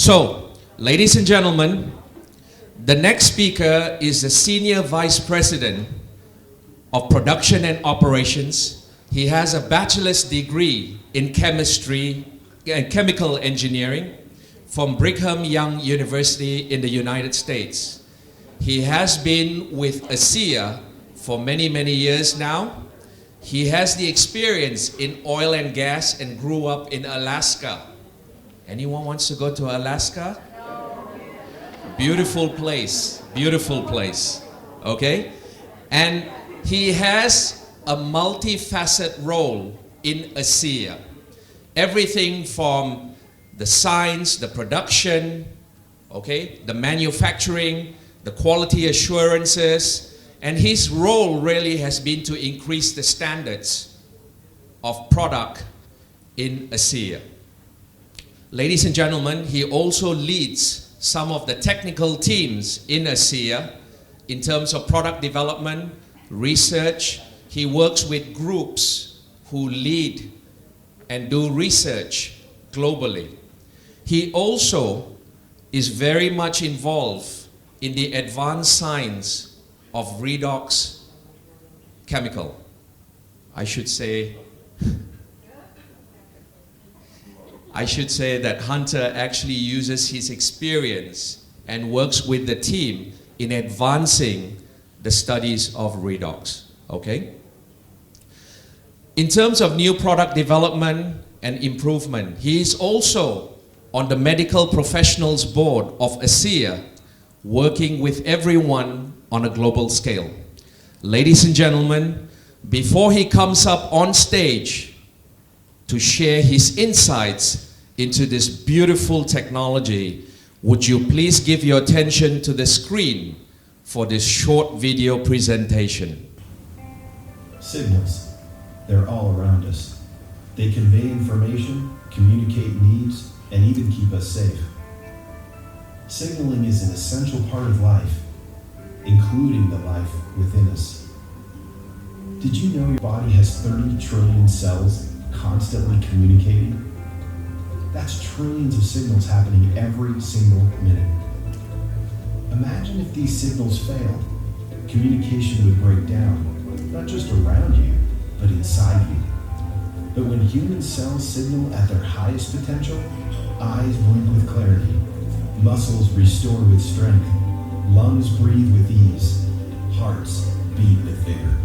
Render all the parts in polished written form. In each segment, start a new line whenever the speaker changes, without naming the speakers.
So, ladies and gentlemen, the next speaker is the Senior Vice President of Production and Operations. He has a bachelor's degree in chemistry and chemical engineering from Brigham Young University in the United States. He has been with ASEA for many, many years now. He has the experience in oil and gas and grew up in Alaska. Anyone wants to go to Alaska? Beautiful place, okay? And he has a multifaceted role in ASEA. Everything from the science, the production, okay, the manufacturing, the quality assurances, and his role really has been to increase the standards of product in ASEA. Ladies and gentlemen, he also leads some of the technical teams in ASEA in terms of product development, research. He works with groups who lead and do research globally. He also is very much involved in the advanced science of redox chemical. I should say that Hunter actually uses his experience and works with the team in advancing the studies of redox, okay? In terms of new product development and improvement, he is also on the Medical Professionals Board of ASEA, working with everyone on a global scale. Ladies and gentlemen, before he comes up on stage to share his insights into this beautiful technology, would you please give your attention to the screen for this short video presentation.
Signals, they're all around us. They convey information, communicate needs, and even keep us safe. Signaling is an essential part of life, including the life within us. Did you know your body has 30 trillion cells constantly communicating? That's trillions of signals happening every single minute. Imagine if these signals failed. Communication would break down, not just around you, but inside you. But when human cells signal at their highest potential, eyes blink with clarity, muscles restore with strength, lungs breathe with ease, hearts beat with vigor.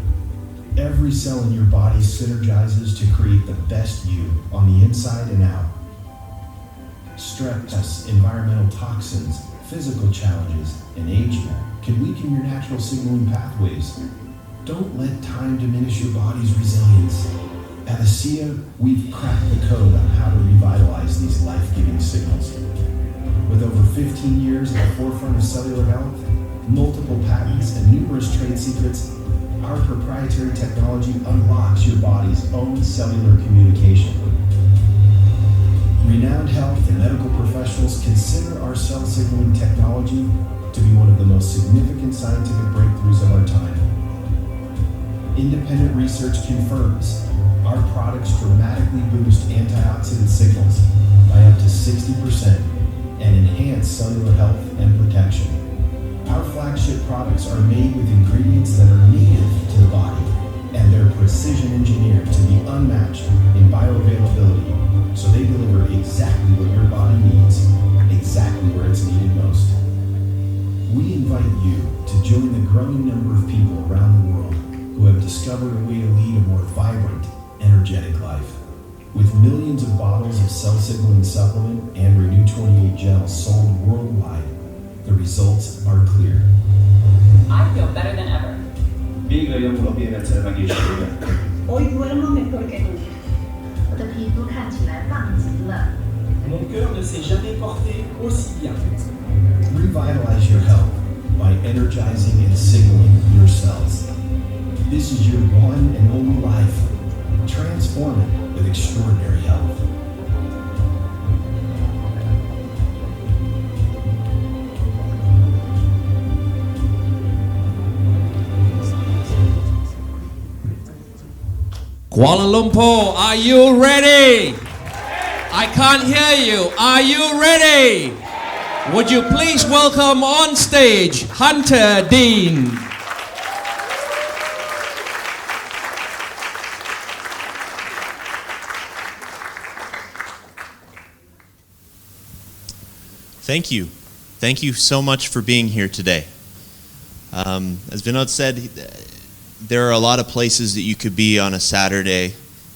Every cell in your body synergizes to create the best you on the inside and out. Stress, environmental toxins, physical challenges, and aging can weaken your natural signaling pathways. Don't let time diminish your body's resilience. At ASEA, we've cracked the code on how to revitalize these life-giving signals. With over 15 years at the forefront of cellular health, multiple patents, and numerous trade secrets, our proprietary technology unlocks your body's own cellular communication. Renowned health and medical professionals consider our cell signaling technology to be one of the most significant scientific breakthroughs of our time. Independent research confirms our products dramatically boost antioxidant signals by up to 60% and enhance cellular health and protection. Our flagship products are made with ingredients that are native to the body, and they're precision engineered to be unmatched in bioavailability, so they deliver exactly what your body needs, exactly where it's needed most. We invite you to join the growing number of people around the world who have discovered a way to lead a more vibrant, energetic life. With millions of bottles of cell signaling supplement and Renew 28 gel sold worldwide, the results are clear.
I feel better than ever.
Hoy duermo mejor que nunca.
我的皮肤看起来棒极了。
Mon cœur ne s'est jamais porté aussi bien.
Revitalize your health by energizing and signaling your cells. This is your one and only life. Transform it with extraordinary health.
Kuala Lumpur, are you ready? I can't hear you. Are you ready? Would you please welcome on stage Hunter Dean.
Thank you. Thank you so much for being here today. As Vinod said, there are a lot of places that you could be on a Saturday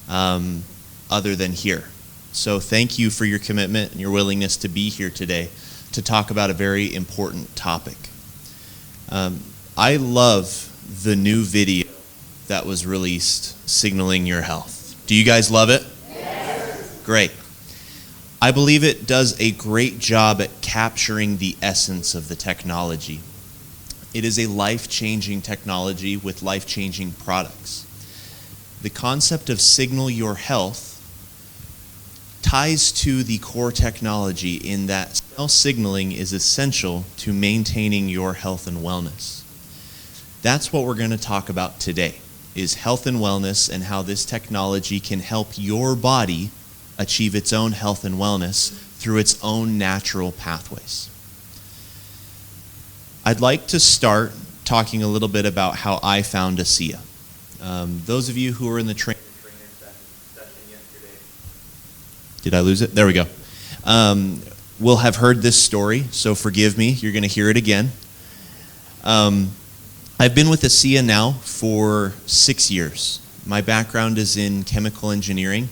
other than here. So thank you for your commitment and your willingness to be here today to talk about a very important topic. I love the new video that was released, Signaling Your Health. Do you guys love it? Yes. Great. I believe it does a great job at capturing the essence of the technology. It is a life-changing technology with life-changing products. The concept of Signal Your Health ties to the core technology in that cell signaling is essential to maintaining your health and wellness. That's what we're going to talk about today, is health and wellness and how this technology can help your body achieve its own health and wellness through its own natural pathways. I'd like to start talking a little bit about how I found ASEA. Those of you who were in the trainer session yesterday, did I lose it? There we go. Will have heard this story, so forgive me. You're going to hear it again. I've been with ASEA now for 6 years. My background is in chemical engineering.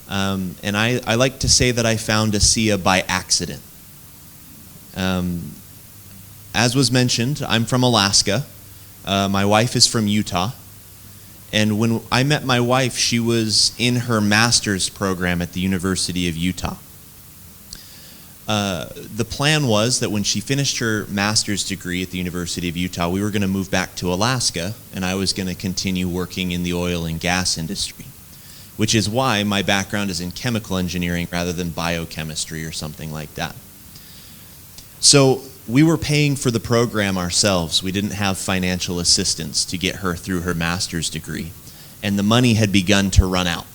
And I like to say that I found ASEA by accident. As was mentioned, I'm from Alaska. My wife is from Utah. And when I met my wife, she was in her master's program at the University of Utah. The plan was that when she finished her master's degree at the University of Utah, we were going to move back to Alaska, and I was going to continue working in the oil and gas industry, which is why my background is in chemical engineering rather than biochemistry or something like that. So we were paying for the program ourselves. We didn't have financial assistance to get her through her master's degree, and the money had begun to run out.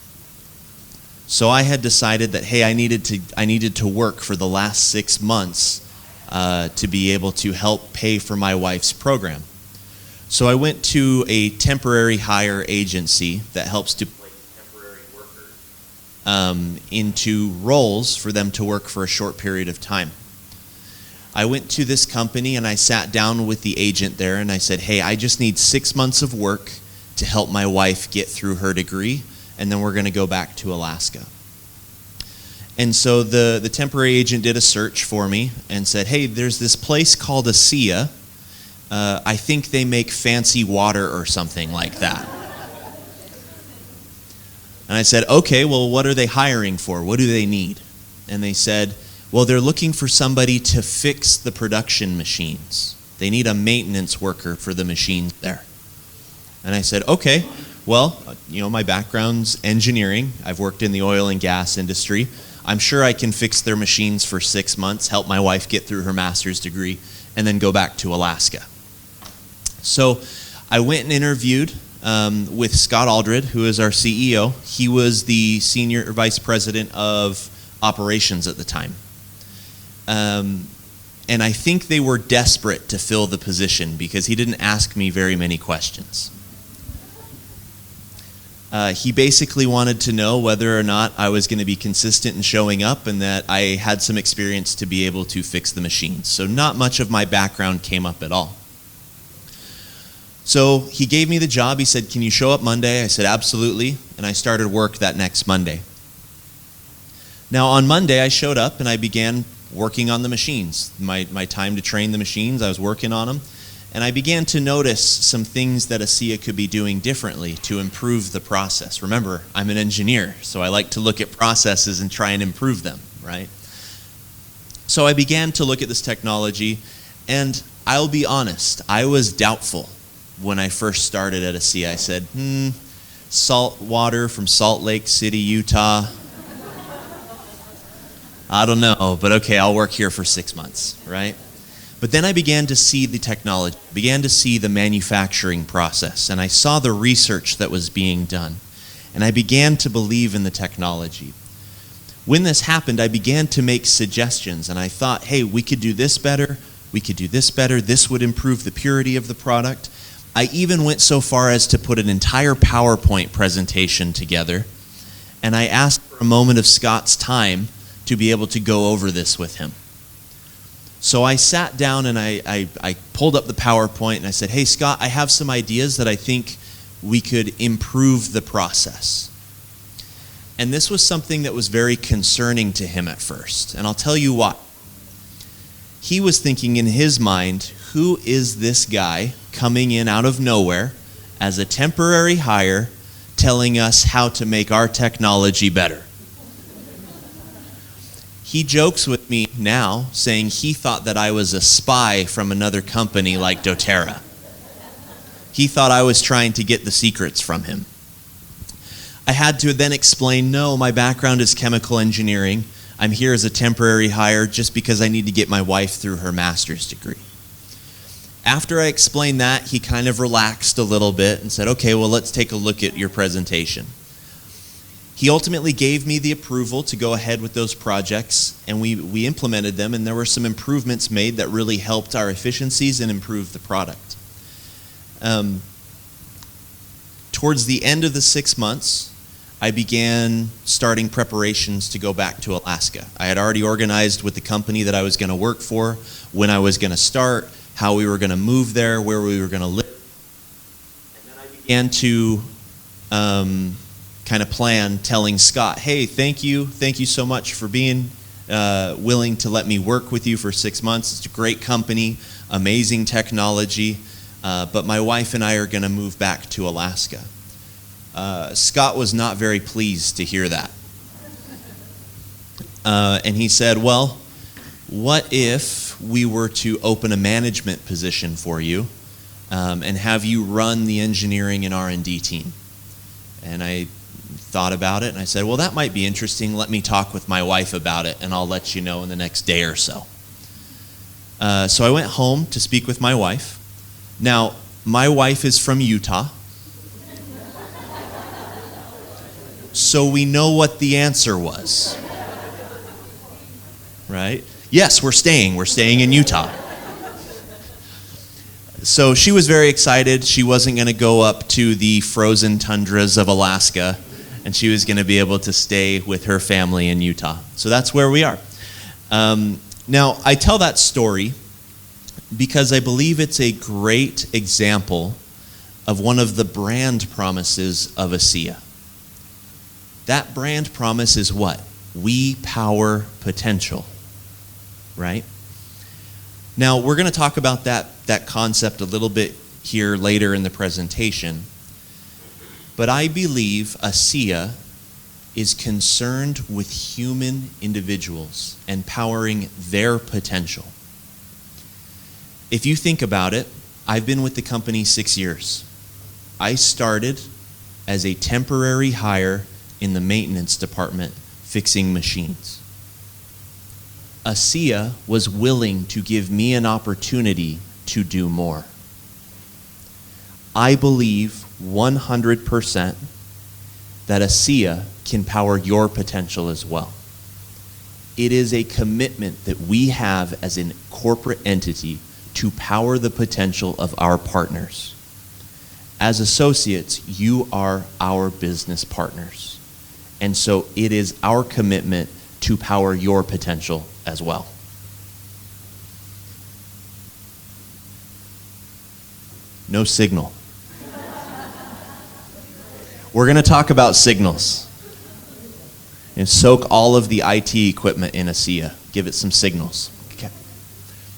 So I had decided that, hey, I needed to work for the last 6 months to be able to help pay for my wife's program. So I went to a temporary hire agency that helps to into roles for them to work for a short period of time. I went to this company and I sat down with the agent there and I said, hey, I just need 6 months of work to help my wife get through her degree, and then we're going to go back to Alaska. And so the temporary agent did a search for me and said, hey, there's this place called ASEA. I think they make fancy water or something like that. And I said, okay, well, what are they hiring for? What do they need? And they said, well, they're looking for somebody to fix the production machines. They need a maintenance worker for the machines there. And I said, okay, well, my background's engineering. I've worked in the oil and gas industry. I'm sure I can fix their machines for 6 months, help my wife get through her master's degree, and then go back to Alaska. So I went and interviewed with Scott Aldred, who is our CEO. He was the senior vice president of operations at the time. And I think they were desperate to fill the position because he didn't ask me very many questions. He basically wanted to know whether or not I was going to be consistent in showing up and that I had some experience to be able to fix the machines. So not much of my background came up at all. So he gave me the job. He said, can you show up Monday? I said, absolutely. And I started work that next Monday. Now on Monday, I showed up and I began working on the machines. My time to train the machines, I was working on them. And I began to notice some things that ASEA could be doing differently to improve the process. Remember, I'm an engineer, so I like to look at processes and try and improve them, right? So I began to look at this technology, and I'll be honest, I was doubtful when I first started at ASEA. I said, salt water from Salt Lake City, Utah. I don't know, but okay, I'll work here for 6 months, right? But then I began to see the technology, began to see the manufacturing process, and I saw the research that was being done, and I began to believe in the technology. When this happened, I began to make suggestions, and I thought, hey, we could do this better, we could do this better, this would improve the purity of the product. I even went so far as to put an entire PowerPoint presentation together, and I asked for a moment of Scott's time to be able to go over this with him. So I sat down and I pulled up the PowerPoint and I said, hey, Scott, I have some ideas that I think we could improve the process. And this was something that was very concerning to him at first, and I'll tell you why. He was thinking in his mind, who is this guy coming in out of nowhere as a temporary hire telling us how to make our technology better? He jokes with me now saying he thought that I was a spy from another company like doTERRA. He thought I was trying to get the secrets from him. I had to then explain, no, my background is chemical engineering. I'm here as a temporary hire just because I need to get my wife through her master's degree. After I explained that, he kind of relaxed a little bit and said, okay, well, let's take a look at your presentation. He ultimately gave me the approval to go ahead with those projects, and we implemented them, and there were some improvements made that really helped our efficiencies and improved the product. Towards the end of the 6 months, I began starting preparations to go back to Alaska. I had already organized with the company that I was going to work for, when I was going to start, how we were going to move there, where we were going to live. And then I began to kind of plan, telling Scott, hey, thank you so much for being willing to let me work with you for 6 months. It's a great company, amazing technology, but my wife and I are going to move back to Alaska. Scott was not very pleased to hear that. And he said, well, what if we were to open a management position for you and have you run the engineering and R&D team? And I thought about it and I said, well, that might be interesting. Let me talk with my wife about it and I'll let you know in the next day or so. So I went home to speak with my wife. Now, my wife is from Utah. So we know what the answer was. Right? Yes, we're staying in Utah. So she was very excited. She wasn't going to go up to the frozen tundras of Alaska, and she was going to be able to stay with her family in Utah. So that's where we are. Now, I tell that story because I believe it's a great example of one of the brand promises of ASEA. That brand promise is what? We power potential, right? Now, we're going to talk about that concept a little bit here later in the presentation, but I believe ASEA is concerned with human individuals and powering their potential. If you think about it, I've been with the company 6 years. I started as a temporary hire in the maintenance department fixing machines. ASEA was willing to give me an opportunity to do more. I believe 100% that ASEA can power your potential as well. It is a commitment that we have as a corporate entity to power the potential of our partners. As associates, you are our business partners. And so it is our commitment to power your potential as well. No signal. We're going to talk about signals and soak all of the IT equipment in ASEA. Give it some signals. Okay.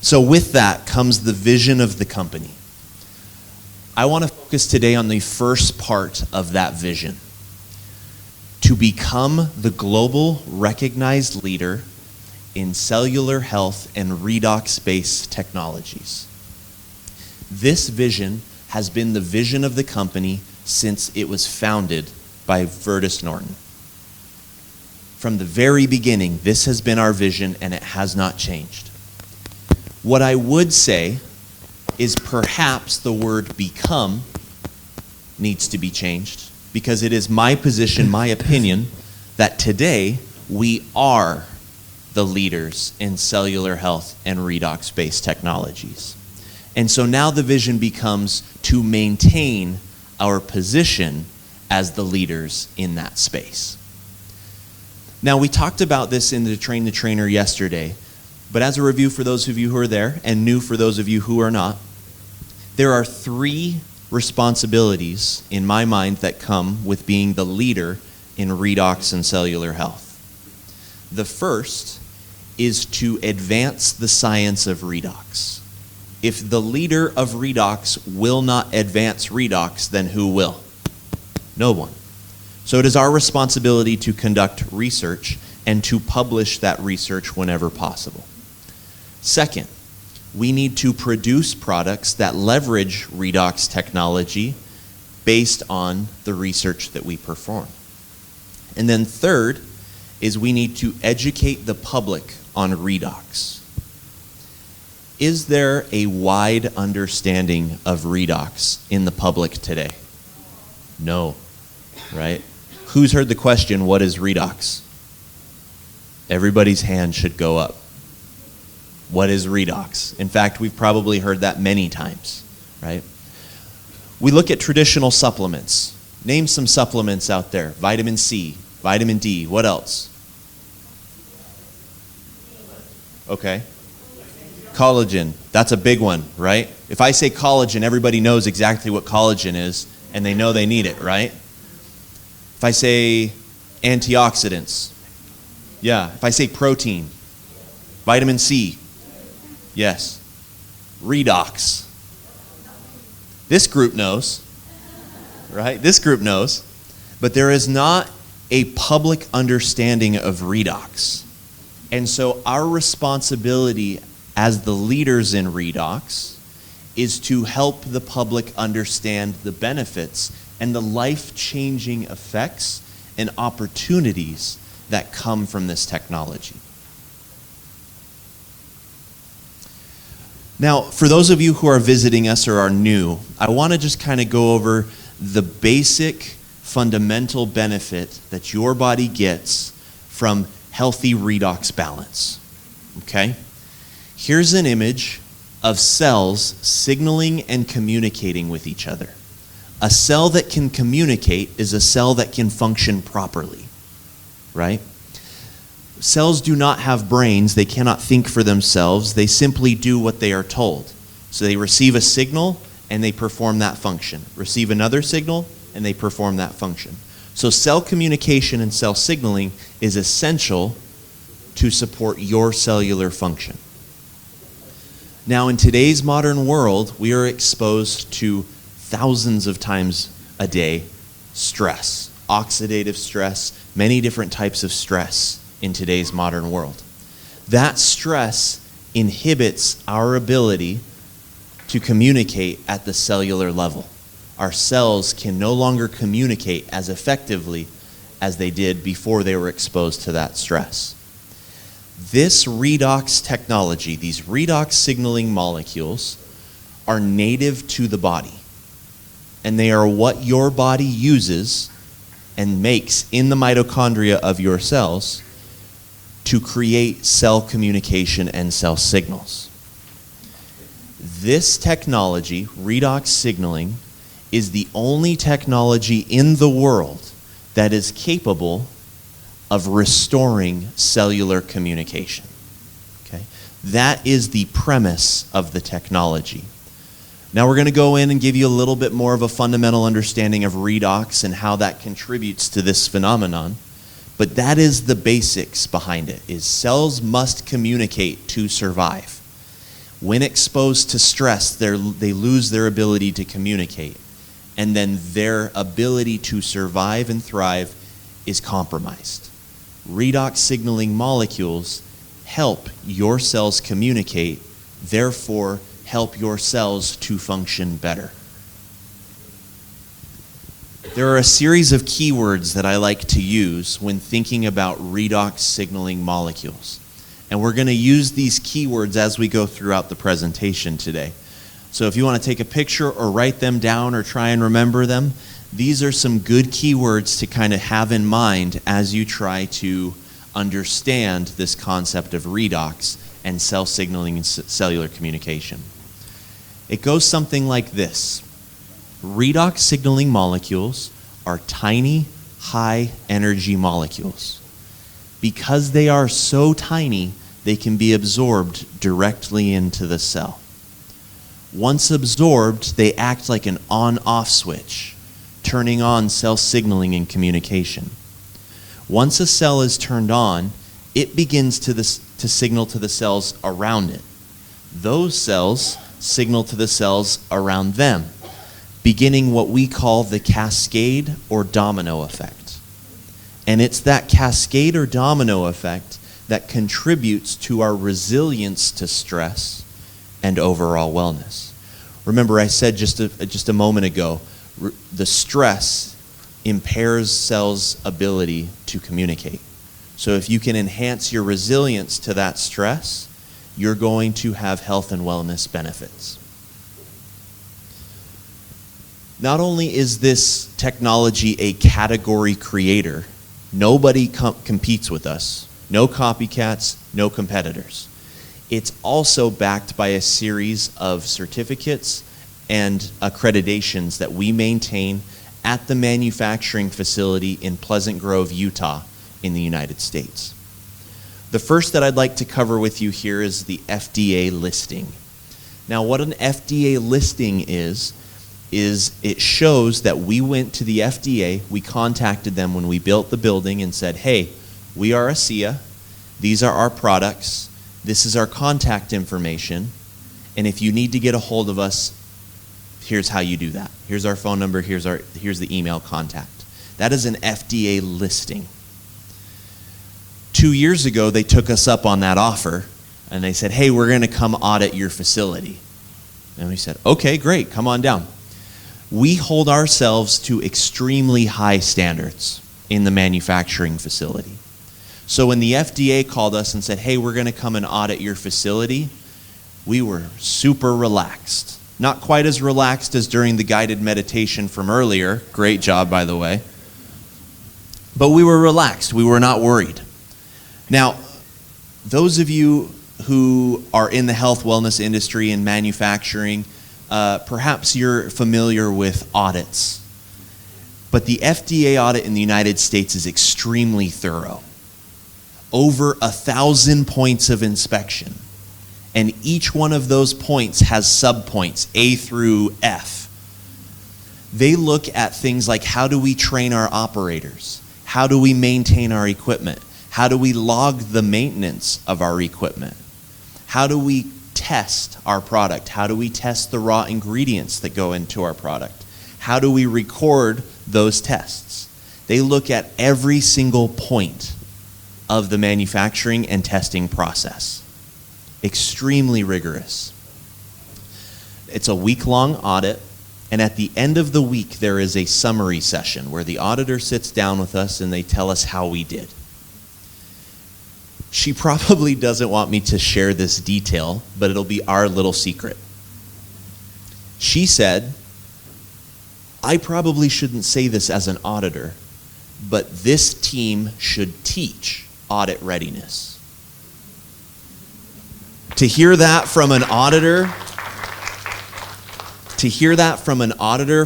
So with that comes the vision of the company. I want to focus today on the first part of that vision. To become the global recognized leader in cellular health and redox-based technologies. This vision has been the vision of the company since it was founded by Vertus Norton. From the very beginning, this has been our vision and it has not changed. What I would say is perhaps the word become needs to be changed, because it is my position, my opinion, that today We are the leaders in cellular health and redox-based technologies. And so now the vision becomes to maintain our position as the leaders in that space. Now, we talked about this in the Train the Trainer yesterday, but as a review for those of you who are there and new for those of you who are not, there are 3 responsibilities in my mind that come with being the leader in redox and cellular health. The first is to advance the science of redox. If the leader of redox will not advance redox, then who will? No one. So it is our responsibility to conduct research and to publish that research whenever possible. Second, we need to produce products that leverage redox technology based on the research that we perform. And then third is we need to educate the public on redox. Is there a wide understanding of redox in the public today? No, right? Who's heard the question, what is redox? Everybody's hand should go up. What is redox? In fact, we've probably heard that many times, right? We look at traditional supplements. Name some supplements out there. Vitamin C, vitamin D, what else? Okay. Collagen, that's a big one, right? If I say collagen, everybody knows exactly what collagen is, and they know they need it, right? If I say antioxidants, yeah. If I say protein, vitamin C, yes. Redox. This group knows, right? This group knows. But there is not a public understanding of redox. And so our responsibility as the leaders in redox is to help the public understand the benefits and the life-changing effects and opportunities that come from this technology. Now, for those of you who are visiting us or are new, I want to just kind of go over the basic fundamental benefit that your body gets from healthy redox balance. Okay? Here's an image of cells signaling and communicating with each other. A cell that can communicate is a cell that can function properly, right? Cells do not have brains. They cannot think for themselves. They simply do what they are told. So they receive a signal and they perform that function. Receive another signal and they perform that function. So cell communication and cell signaling is essential to support your cellular function. Now, in today's modern world, we are exposed to thousands of times a day stress, oxidative stress, many different types of stress in today's modern world. That stress inhibits our ability to communicate at the cellular level. Our cells can no longer communicate as effectively as they did before they were exposed to that stress. This redox technology, these redox signaling molecules, are native to the body. And they are what your body uses and makes in the mitochondria of your cells to create cell communication and cell signals. This technology, redox signaling, is the only technology in the world that is capable of restoring cellular communication. Okay? That is the premise of the technology. Now we're going to go in and give you a little bit more of a fundamental understanding of redox and how that contributes to this phenomenon. But that is the basics behind it, is cells must communicate to survive. When exposed to stress, they lose their ability to communicate. And then their ability to survive and thrive is compromised. Redox signaling molecules help your cells communicate, therefore help your cells to function better. There are a series of keywords that I like to use when thinking about redox signaling molecules. And we're going to use these keywords as we go throughout the presentation today. So if you want to take a picture or write them down or try and remember them, these are some good keywords to kind of have in mind as you try to understand this concept of redox and cell signaling and cellular communication. It goes something like this. Redox signaling molecules are tiny, high energy molecules. Because they are so tiny, they can be absorbed directly into the cell. Once absorbed, they act like an on-off switch, turning on cell signaling and communication. Once a cell is turned on, it begins to signal to the cells around it. Those cells signal to the cells around them, beginning what we call the cascade or domino effect. And it's that cascade or domino effect that contributes to our resilience to stress and overall wellness. Remember, I said just a moment ago, the stress impairs cells' ability to communicate. So if you can enhance your resilience to that stress, you're going to have health and wellness benefits. Not only is this technology a category creator, nobody competes with us, no copycats, no competitors. It's also backed by a series of certificates and accreditations that we maintain at the manufacturing facility in Pleasant Grove, Utah, in the United States. The first that I'd like to cover with you here is the FDA listing. Now, what an FDA listing is it shows that we went to the FDA, we contacted them when we built the building and said, hey, we are ASEA, these are our products, this is our contact information, and if you need to get a hold of us, here's how you do that. Here's our phone number, here's the email contact. That is an FDA listing. 2 years ago, they took us up on that offer, and they said, hey, we're going to come audit your facility. And we said, okay, great, come on down. We hold ourselves to extremely high standards in the manufacturing facility. So when the FDA called us and said, hey, we're going to come and audit your facility, we were super relaxed. Not quite as relaxed as during the guided meditation from earlier. Great job, by the way. But we were relaxed. We were not worried. Now, those of you who are in the health wellness industry and manufacturing, perhaps you're familiar with audits. But the FDA audit in the United States is extremely thorough. Over 1,000 points of inspection. And each one of those points has subpoints, A through F. They look at things like, how do we train our operators? How do we maintain our equipment? How do we log the maintenance of our equipment? How do we test our product? How do we test the raw ingredients that go into our product? How do we record those tests? They look at every single point of the manufacturing and testing process. Extremely rigorous. It's a week-long audit, and at the end of the week, there is a summary session where the auditor sits down with us and they tell us how we did. She probably doesn't want me to share this detail, but it'll be our little secret. She said, I probably shouldn't say this as an auditor, but this team should teach audit readiness. To hear that from an auditor,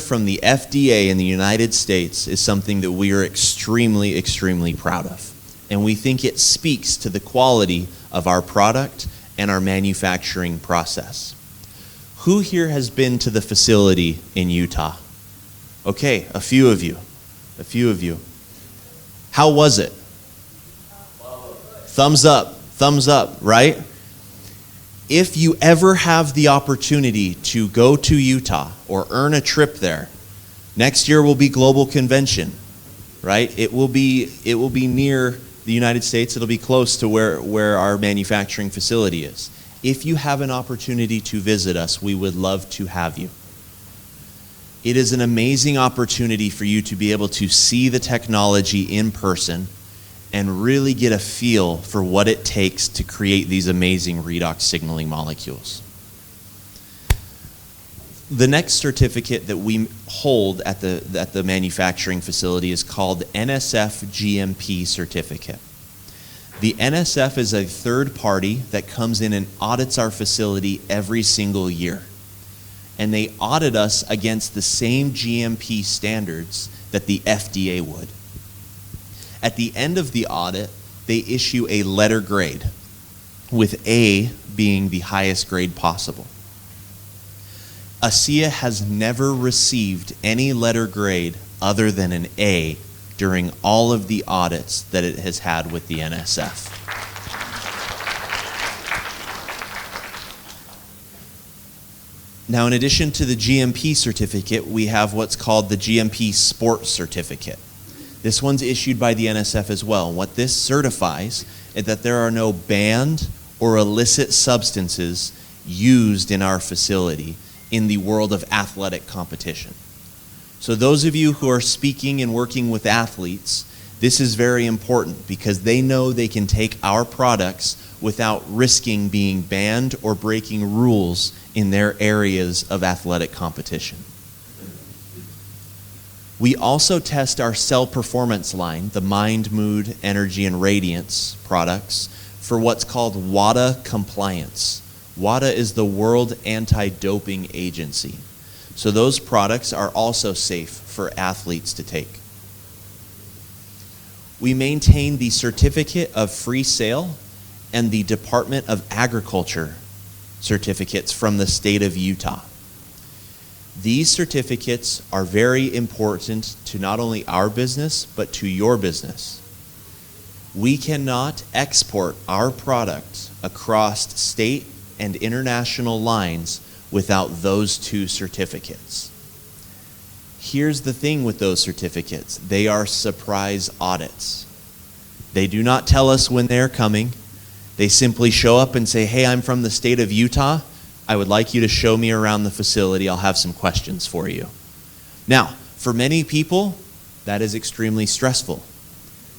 from the FDA in the United States is something that we are extremely, extremely proud of. And we think it speaks to the quality of our product and our manufacturing process. Who here has been to the facility in Utah? Okay, a few of you. How was it? Thumbs up, right? If you ever have the opportunity to go to Utah or earn a trip there, next year will be Global Convention, right? It will be near the United States. It'll be close to where our manufacturing facility is. If you have an opportunity to visit us, we would love to have you. It is an amazing opportunity for you to be able to see the technology in person and really get a feel for what it takes to create these amazing redox signaling molecules. The next certificate that we hold at the manufacturing facility is called NSF GMP certificate. The NSF is a third party that comes in and audits our facility every single year. And they audit us against the same GMP standards that the FDA would. At the end of the audit, they issue a letter grade, with A being the highest grade possible. ASEA has never received any letter grade other than an A during all of the audits that it has had with the NSF. Now, in addition to the GMP certificate, we have what's called the GMP Sport Certificate. This one's issued by the NSF as well. What this certifies is that there are no banned or illicit substances used in our facility in the world of athletic competition. So those of you who are speaking and working with athletes, this is very important because they know they can take our products without risking being banned or breaking rules in their areas of athletic competition. We also test our cell performance line, the Mind, Mood, Energy, and Radiance products, for what's called WADA compliance. WADA is the World Anti-Doping Agency. So those products are also safe for athletes to take. We maintain the Certificate of Free Sale and the Department of Agriculture certificates from the state of Utah. These certificates are very important to not only our business, but to your business. We cannot export our product across state and international lines without those two certificates. Here's the thing with those certificates. They are surprise audits. They do not tell us when they're coming. They simply show up and say, hey, I'm from the state of Utah. I would like you to show me around the facility. I'll have some questions for you. Now, for many people, that is extremely stressful.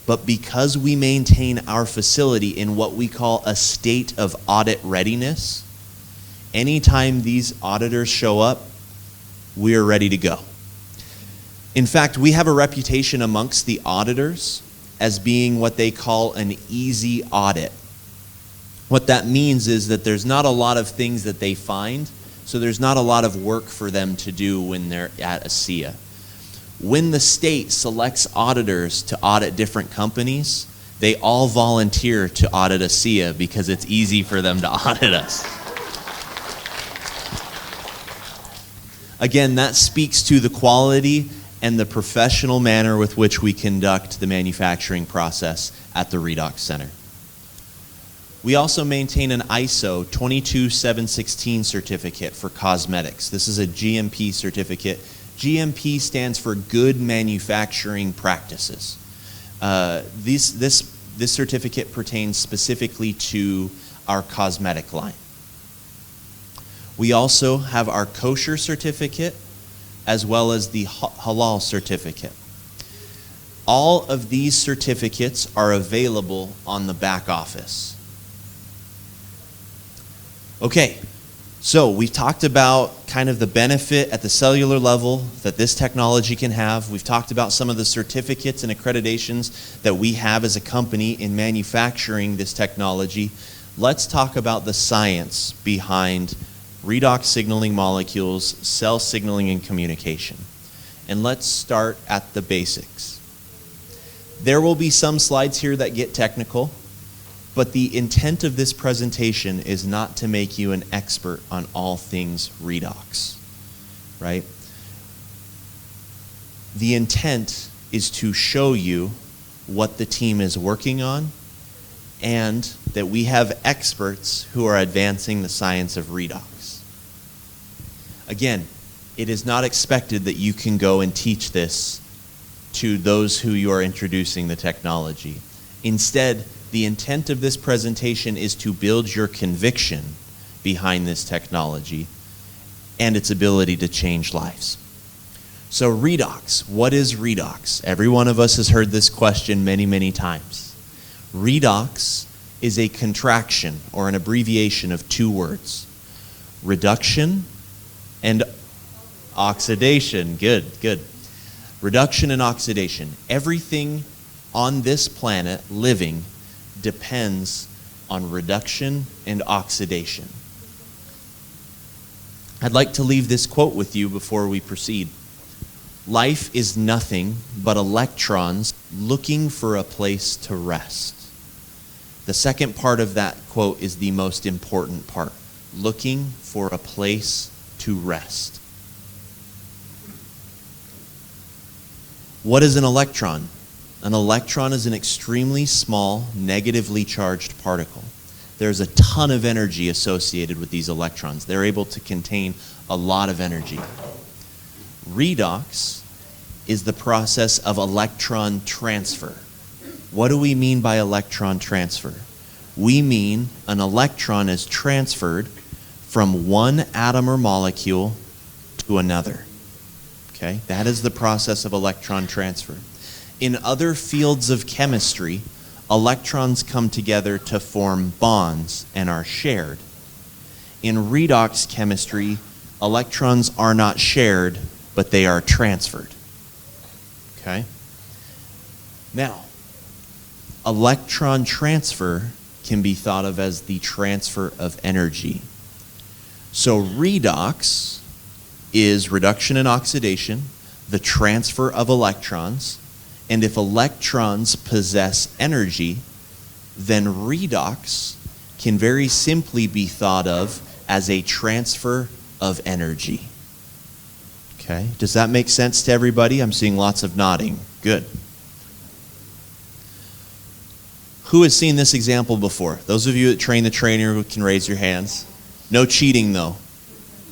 But because we maintain our facility in what we call a state of audit readiness, anytime these auditors show up, we are ready to go. In fact, we have a reputation amongst the auditors as being what they call an easy audit. What that means is that there's not a lot of things that they find, so there's not a lot of work for them to do when they're at ASEA. When the state selects auditors to audit different companies, they all volunteer to audit ASEA because it's easy for them to audit us. Again, that speaks to the quality and the professional manner with which we conduct the manufacturing process at the Redox Center. We also maintain an ISO 22716 certificate for cosmetics. This is a GMP certificate. GMP stands for Good Manufacturing Practices. This certificate pertains specifically to our cosmetic line. We also have our kosher certificate as well as the halal certificate. All of these certificates are available on the back office. Okay, so we've talked about kind of the benefit at the cellular level that this technology can have. We've talked about some of the certificates and accreditations that we have as a company in manufacturing this technology. Let's talk about the science behind redox signaling molecules, cell signaling and communication. And let's start at the basics. There will be some slides here that get technical, but the intent of this presentation is not to make you an expert on all things redox, right? The intent is to show you what the team is working on and that we have experts who are advancing the science of redox. Again, it is not expected that you can go and teach this to those who you are introducing the technology. Instead, the intent of this presentation is to build your conviction behind this technology and its ability to change lives. So redox, what is redox? Every one of us has heard this question many, many times. Redox is a contraction or an abbreviation of two words, reduction and oxidation. Good, good. Reduction and oxidation. Everything on this planet living depends on reduction and oxidation. I'd like to leave this quote with you before we proceed. Life is nothing but electrons looking for a place to rest. The second part of that quote is the most important part. Looking for a place to rest. What is an electron? An electron is an extremely small, negatively charged particle. There's a ton of energy associated with these electrons. They're able to contain a lot of energy. Redox is the process of electron transfer. What do we mean by electron transfer? We mean an electron is transferred from one atom or molecule to another. Okay? That is the process of electron transfer. In other fields of chemistry, electrons come together to form bonds and are shared. In redox chemistry, electrons are not shared, but they are transferred. Okay? Now, electron transfer can be thought of as the transfer of energy. So redox is reduction and oxidation, the transfer of electrons, and if electrons possess energy, then redox can very simply be thought of as a transfer of energy. Okay, does that make sense to everybody? I'm seeing lots of nodding. Good. Who has seen this example before? Those of you that train the trainer can raise your hands. No cheating though.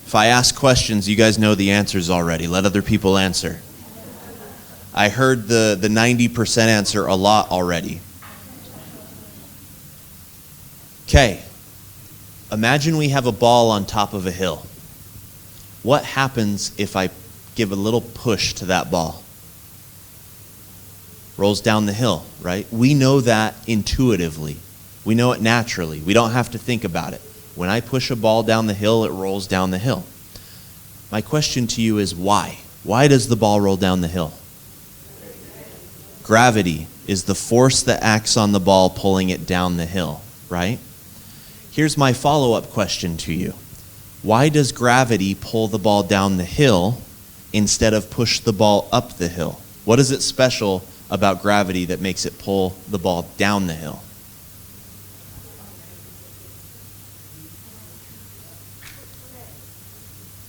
If I ask questions, you guys know the answers already. Let other people answer. I heard the 90% answer a lot already. Okay. Imagine we have a ball on top of a hill. What happens if I give a little push to that ball? Rolls down the hill, right? We know that intuitively. We know it naturally. We don't have to think about it. When I push a ball down the hill, it rolls down the hill. My question to you is why? Why does the ball roll down the hill? Gravity is the force that acts on the ball pulling it down the hill, right? Here's my follow-up question to you. Why does gravity pull the ball down the hill instead of push the ball up the hill? What is it special about gravity that makes it pull the ball down the hill?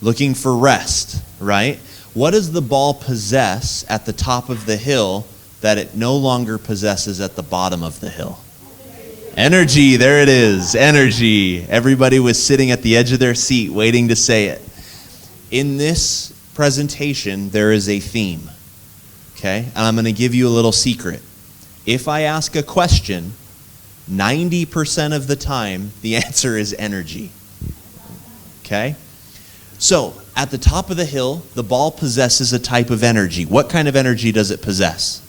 Looking for rest, right? What does the ball possess at the top of the hill that it no longer possesses at the bottom of the hill? Energy, there it is, energy. Everybody was sitting at the edge of their seat waiting to say it. In this presentation, there is a theme, okay? And I'm going to give you a little secret. If I ask a question, 90% of the time, the answer is energy, okay? So, at the top of the hill, the ball possesses a type of energy. What kind of energy does it possess?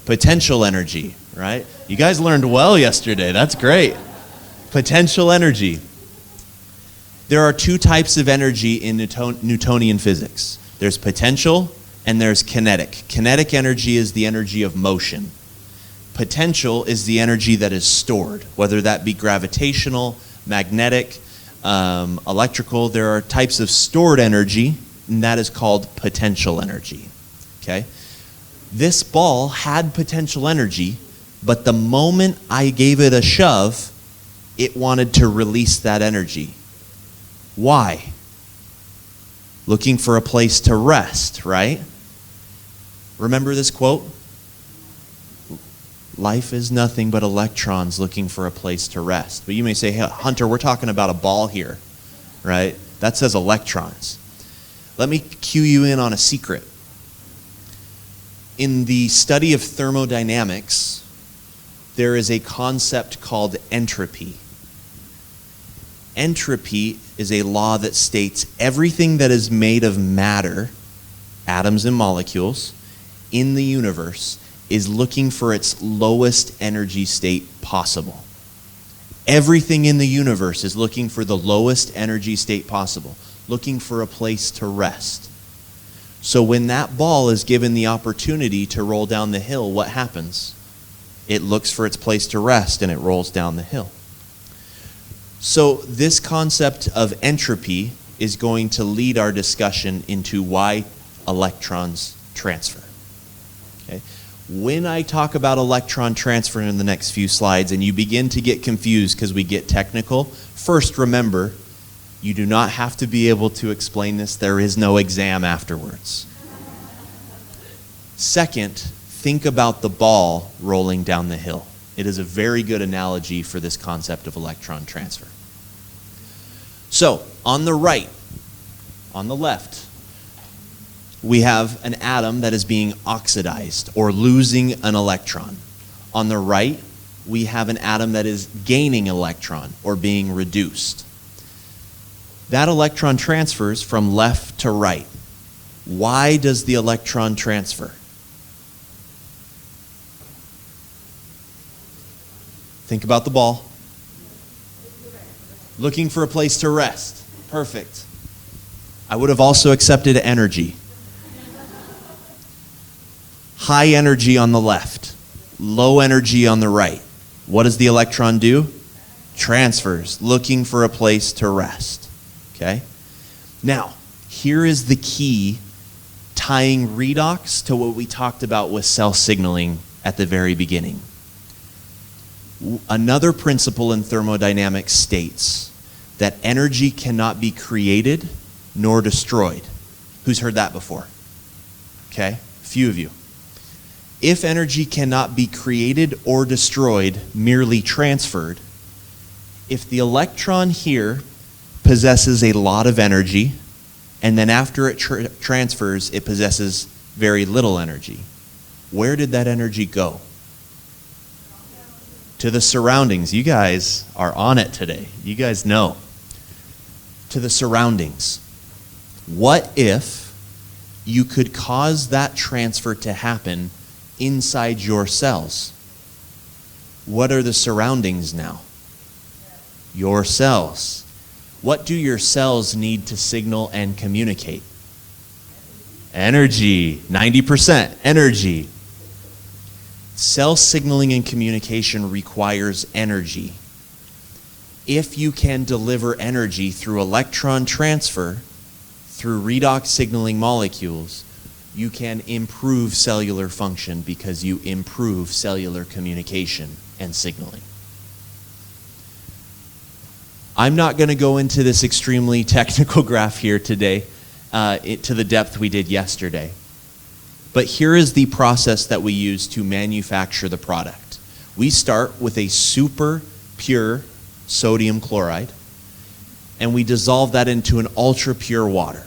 Potential energy, right? You guys learned well yesterday. That's great. Potential energy. There are two types of energy in Newtonian physics. There's potential and there's kinetic. Kinetic energy is the energy of motion. Potential is the energy that is stored, whether that be gravitational, magnetic, electrical. There are types of stored energy, and that is called potential energy. Okay? This ball had potential energy, but the moment I gave it a shove, it wanted to release that energy. Why? Looking for a place to rest, right? Remember this quote? Life is nothing but electrons looking for a place to rest. But you may say, hey, Hunter, we're talking about a ball here, right? That says electrons. Let me cue you in on a secret. In the study of thermodynamics, there is a concept called entropy. Entropy is a law that states everything that is made of matter, atoms and molecules, in the universe is looking for its lowest energy state possible. Everything in the universe is looking for the lowest energy state possible, looking for a place to rest. So when that ball is given the opportunity to roll down the hill, what happens? It looks for its place to rest and it rolls down the hill. So this concept of entropy is going to lead our discussion into why electrons transfer. Okay? When I talk about electron transfer in the next few slides and you begin to get confused because we get technical, first remember, you do not have to be able to explain this. There is no exam afterwards. Second, think about the ball rolling down the hill. It is a very good analogy for this concept of electron transfer. So, on the right, on the left, we have an atom that is being oxidized or losing an electron. On the right, we have an atom that is gaining electron or being reduced. That electron transfers from left to right. Why does the electron transfer? Think about the ball. Looking for a place to rest. Perfect. I would have also accepted energy. High energy on the left, low energy on the right. What does the electron do? Transfers, looking for a place to rest. Okay? Now, here is the key tying redox to what we talked about with cell signaling at the very beginning. Another principle in thermodynamics states that energy cannot be created nor destroyed. Who's heard that before? Okay, a few of you. If energy cannot be created or destroyed, merely transferred, if the electron here possesses a lot of energy, and then after it transfers, it possesses very little energy, where did that energy go? To the surroundings. You guys are on it today. You guys know. To the surroundings. What if you could cause that transfer to happen inside your cells? What are the surroundings now? Your cells. What do your cells need to signal and communicate? Energy. 90% energy. Cell signaling and communication requires energy. If you can deliver energy through electron transfer, through redox signaling molecules, you can improve cellular function because you improve cellular communication and signaling. I'm not going to go into this extremely technical graph here today to the depth we did yesterday. But here is the process that we use to manufacture the product. We start with a super pure sodium chloride, and we dissolve that into an ultra pure water.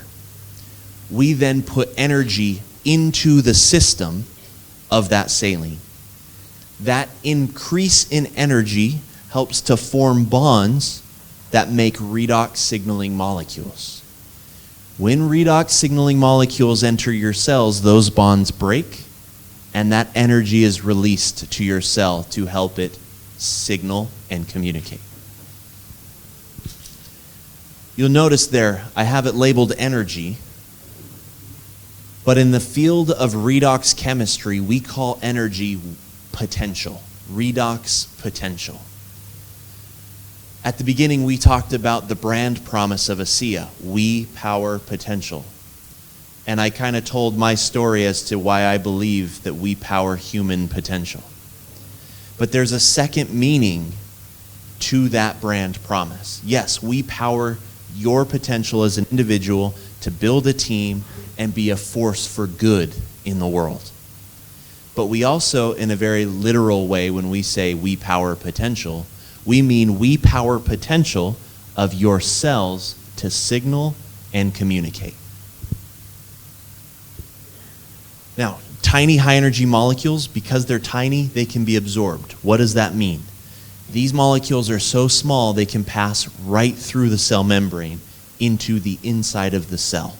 We then put energy into the system of that saline. That increase in energy helps to form bonds that make redox signaling molecules. When redox signaling molecules enter your cells, those bonds break, and that energy is released to your cell to help it signal and communicate. You'll notice there, I have it labeled energy, but in the field of redox chemistry, we call energy potential, redox potential. At the beginning, we talked about the brand promise of ASEA, we power potential. And I kind of told my story as to why I believe that we power human potential. But there's a second meaning to that brand promise. Yes, we power your potential as an individual to build a team and be a force for good in the world. But we also, in a very literal way, when we say we power potential, we mean we power potential of your cells to signal and communicate. Now, tiny high energy molecules, because they're tiny, they can be absorbed. What does that mean? These molecules are so small they can pass right through the cell membrane into the inside of the cell.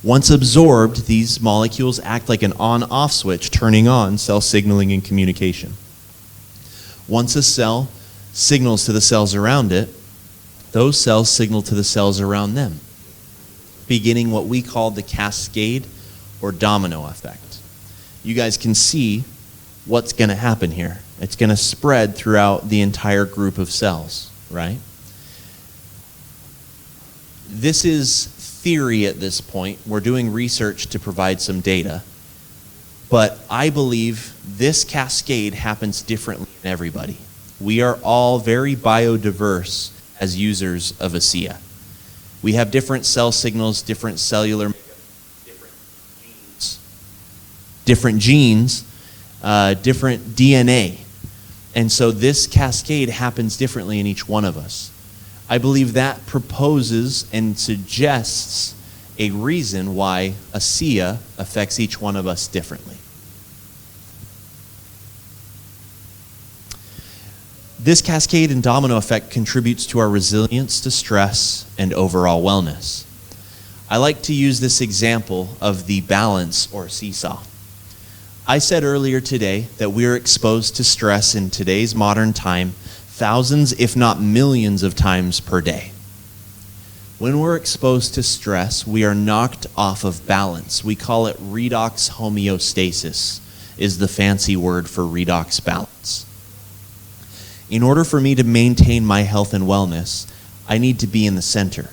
Once absorbed, these molecules act like an on-off switch, turning on cell signaling and communication. Once a cell signals to the cells around it, those cells signal to the cells around them, beginning what we call the cascade or domino effect. You guys can see what's going to happen here? It's going to spread throughout the entire group of cells, right? This is theory at this point. We're doing research to provide some data. But I believe this cascade happens differently in everybody. We are all very biodiverse as users of ASEA. We have different cell signals, different cellular makeup, different genes, different DNA. And so this cascade happens differently in each one of us. I believe that proposes and suggests a reason why ASEA affects each one of us differently. This cascade and domino effect contributes to our resilience to stress and overall wellness. I like to use this example of the balance or seesaw. I said earlier today that we are exposed to stress in today's modern time thousands, if not millions of times per day. When we're exposed to stress, we are knocked off of balance. We call it redox homeostasis, is the fancy word for redox balance. In order for me to maintain my health and wellness, I need to be in the center.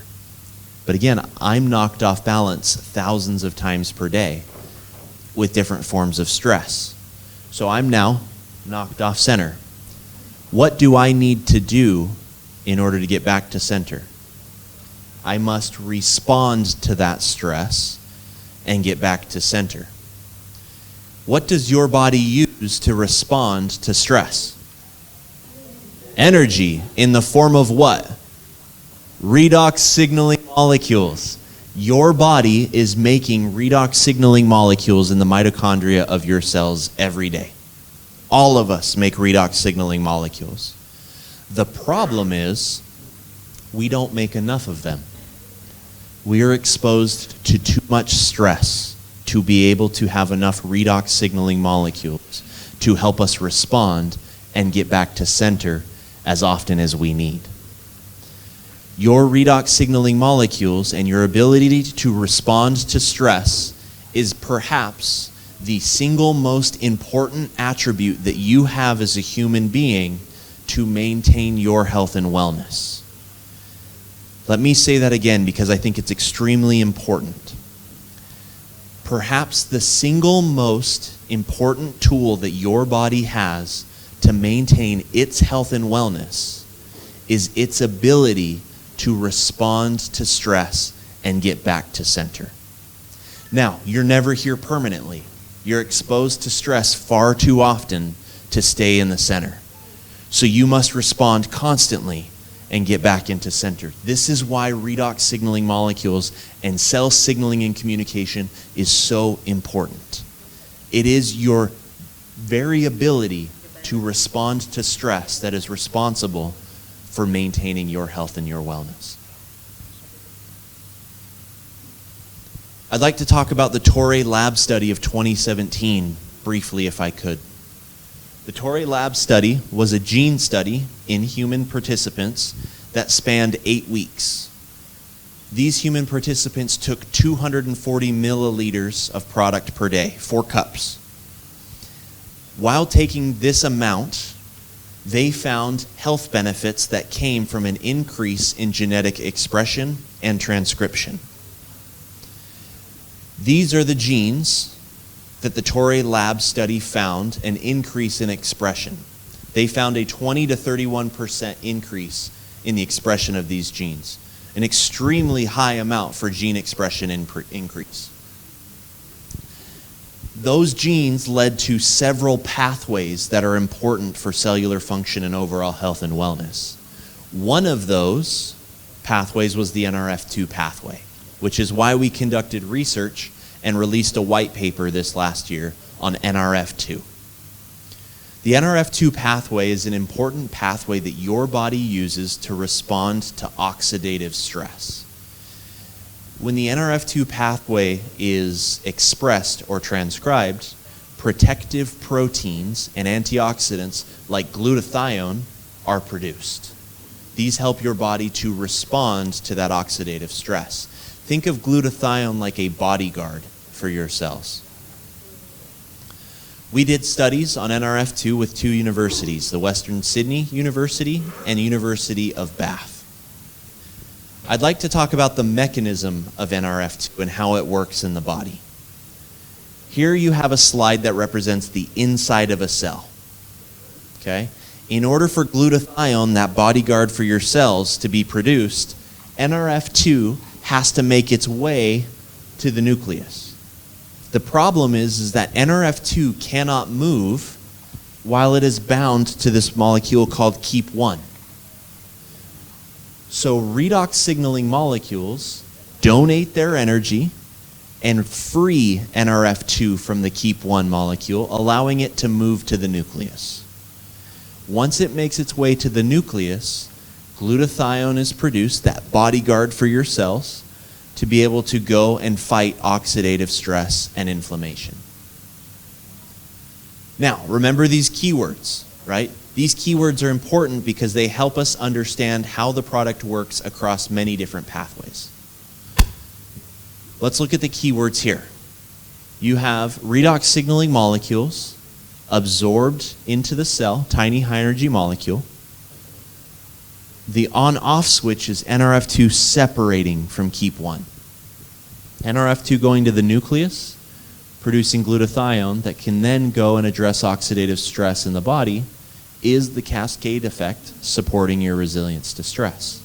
But again, I'm knocked off balance thousands of times per day with different forms of stress. So I'm now knocked off center. What do I need to do in order to get back to center? I must respond to that stress and get back to center. What does your body use to respond to stress? Energy in the form of what? Redox signaling molecules. Your body is making redox signaling molecules in the mitochondria of your cells every day. All of us make redox signaling molecules. The problem is we don't make enough of them. We are exposed to too much stress to be able to have enough redox signaling molecules to help us respond and get back to center as often as we need. Your redox signaling molecules and your ability to respond to stress is perhaps the single most important attribute that you have as a human being to maintain your health and wellness. Let me say that again because I think it's extremely important. Perhaps the single most important tool that your body has to maintain its health and wellness is its ability to respond to stress and get back to center. Now, you're never here permanently. You're exposed to stress far too often to stay in the center. So you must respond constantly and get back into center. This is why redox signaling molecules and cell signaling and communication is so important. It is your very ability to respond to stress that is responsible for maintaining your health and your wellness. I'd like to talk about the Torrey Lab study of 2017 briefly, if I could. The Torrey Lab study was a gene study in human participants that spanned 8 weeks. These human participants took 240 milliliters of product per day, 4 cups. While taking this amount, they found health benefits that came from an increase in genetic expression and transcription. These are the genes that the Torrey Lab study found an increase in expression. They found a 20 to 31% increase in the expression of these genes, an extremely high amount for gene expression increase. Those genes led to several pathways that are important for cellular function and overall health and wellness. One of those pathways was the NRF2 pathway, which is why we conducted research and released a white paper this last year on NRF2. The NRF2 pathway is an important pathway that your body uses to respond to oxidative stress. When the NRF2 pathway is expressed or transcribed, protective proteins and antioxidants like glutathione are produced. These help your body to respond to that oxidative stress. Think of glutathione like a bodyguard for your cells. We did studies on NRF2 with two universities, the Western Sydney University and University of Bath. I'd like to talk about the mechanism of NRF2 and how it works in the body. Here you have a slide that represents the inside of a cell. Okay? In order for glutathione, that bodyguard for your cells, to be produced, NRF2 has to make its way to the nucleus. The problem is that NRF2 cannot move while it is bound to this molecule called KEAP1. So redox signaling molecules donate their energy and free NRF2 from the KEAP1 molecule, allowing it to move to the nucleus. Once it makes its way to the nucleus, glutathione is produced, that bodyguard for your cells, to be able to go and fight oxidative stress and inflammation. Now, remember these keywords, right? These keywords are important because they help us understand how the product works across many different pathways. Let's look at the keywords here. You have redox signaling molecules absorbed into the cell, tiny high energy molecule. The on-off switch is NRF2 separating from KEAP1. NRF2 going to the nucleus, producing glutathione that can then go and address oxidative stress in the body, is the cascade effect supporting your resilience to stress.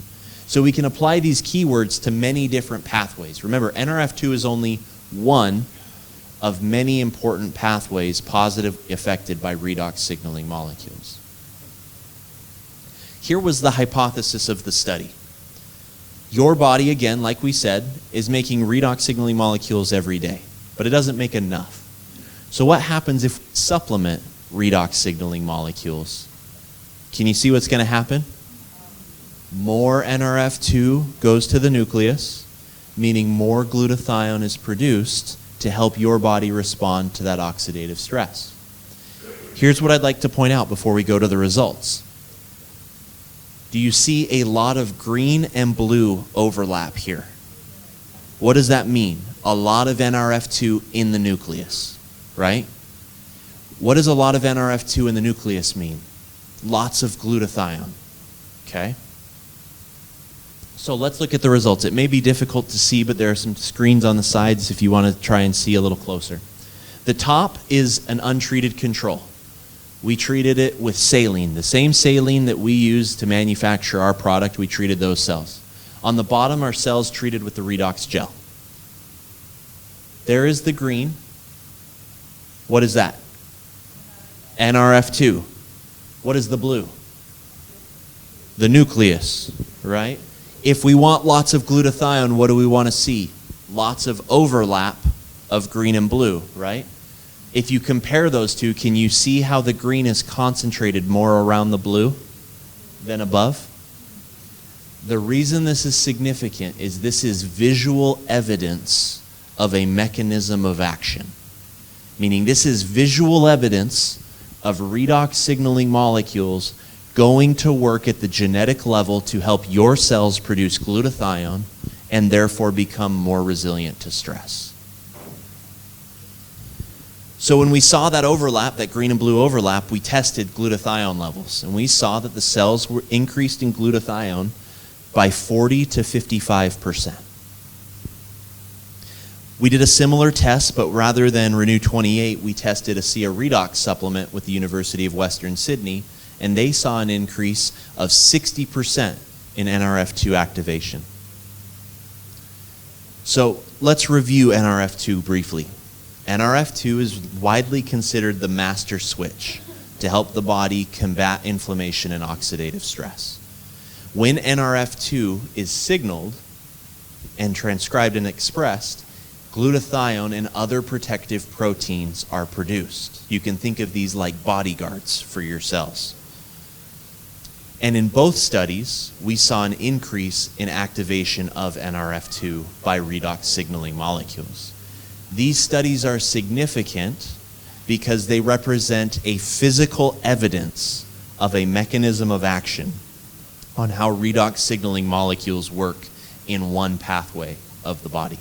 So we can apply these keywords to many different pathways. Remember, NRF2 is only one of many important pathways positively affected by redox signaling molecules. Here was the hypothesis of the study. Your body, again, like we said, is making redox signaling molecules every day, but it doesn't make enough. So what happens if we supplement redox signaling molecules? Can you see what's going to happen? More NRF2 goes to the nucleus, meaning more glutathione is produced to help your body respond to that oxidative stress. Here's what I'd like to point out before we go to the results. Do you see a lot of green and blue overlap here? What does that mean? A lot of NRF2 in the nucleus, right? What does a lot of NRF2 in the nucleus mean? Lots of glutathione, okay? So let's look at the results. It may be difficult to see, but there are some screens on the sides if you want to try and see a little closer. The top is an untreated control. We treated it with saline. The same saline that we use to manufacture our product, we treated those cells. On the bottom are cells treated with the redox gel. There is the green. What is that? NRF2. What is the blue? The nucleus, right? If we want lots of glutathione, what do we want to see? Lots of overlap of green and blue, right? If you compare those two, can you see how the green is concentrated more around the blue than above? The reason this is significant is this is visual evidence of a mechanism of action. Meaning this is visual evidence of redox signaling molecules going to work at the genetic level to help your cells produce glutathione and therefore become more resilient to stress. So when we saw that overlap, that green and blue overlap, we tested glutathione levels. And we saw that the cells were increased in glutathione by 40 to 55%. We did a similar test, but rather than Renew 28, we tested a SIA redox supplement with the University of Western Sydney, and they saw an increase of 60% in NRF2 activation. So let's review NRF2 briefly. NRF2 is widely considered the master switch to help the body combat inflammation and oxidative stress. When NRF2 is signaled and transcribed and expressed, glutathione and other protective proteins are produced. You can think of these like bodyguards for your cells. And in both studies, we saw an increase in activation of NRF2 by redox signaling molecules. These studies are significant because they represent a physical evidence of a mechanism of action on how redox signaling molecules work in one pathway of the body.